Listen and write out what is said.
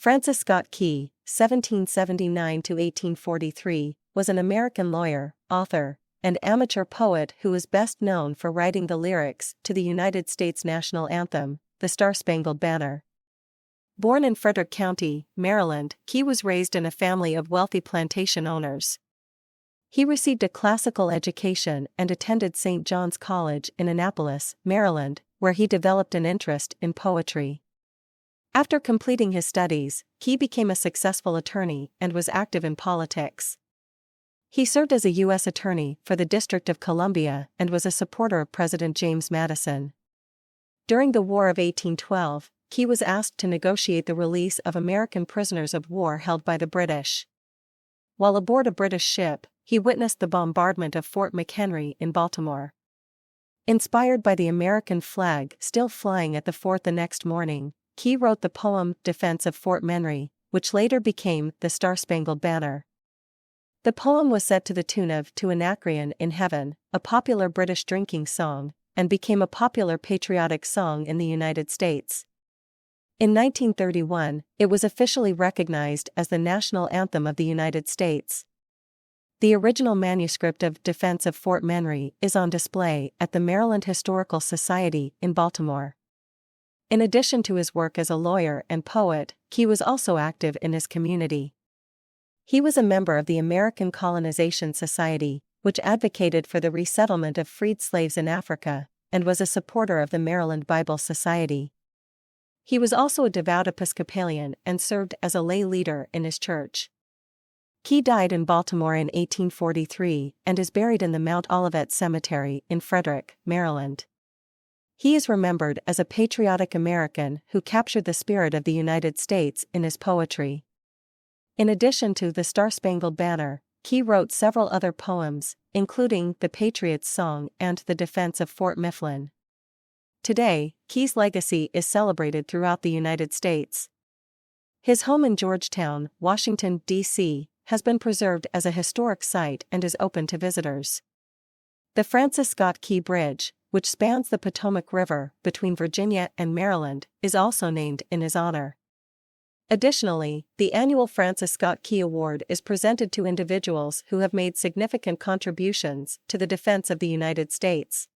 Francis Scott Key, 1779–1843, was an American lawyer, author, and amateur poet who is best known for writing the lyrics to the United States national anthem, the Star-Spangled Banner. Born in Frederick County, Maryland, Key was raised in a family of wealthy plantation owners. He received a classical education and attended St. John's College in Annapolis, Maryland, where he developed an interest in poetry. After completing his studies, Key became a successful attorney and was active in politics. He served as a U.S. Attorney for the District of Columbia and was a supporter of President James Madison. During the War of 1812, Key was asked to negotiate the release of American prisoners of war held by the British. While aboard a British ship, he witnessed the bombardment of Fort McHenry in Baltimore. Inspired by the American flag still flying at the fort the next morning, Key wrote the poem Defense of Fort McHenry, which later became the Star-Spangled Banner. The poem was set to the tune of To Anacreon in Heaven, a popular British drinking song, and became a popular patriotic song in the United States. In 1931, it was officially recognized as the national anthem of the United States. The original manuscript of Defense of Fort McHenry is on display at the Maryland Historical Society in Baltimore. In addition to his work as a lawyer and poet, Key was also active in his community. He was a member of the American Colonization Society, which advocated for the resettlement of freed slaves in Africa, and was a supporter of the Maryland Bible Society. He was also a devout Episcopalian and served as a lay leader in his church. Key died in Baltimore in 1843 and is buried in the Mount Olivet Cemetery in Frederick, Maryland. He is remembered as a patriotic American who captured the spirit of the United States in his poetry. In addition to the Star-Spangled Banner, Key wrote several other poems, including The Patriot's Song and The Defense of Fort McHenry. Today, Key's legacy is celebrated throughout the United States. His home in Georgetown, Washington, D.C., has been preserved as a historic site and is open to visitors. The Francis Scott Key Bridge, which spans the Potomac River between Virginia and Maryland, is also named in his honor. Additionally, the annual Francis Scott Key Award is presented to individuals who have made significant contributions to the defense of the United States.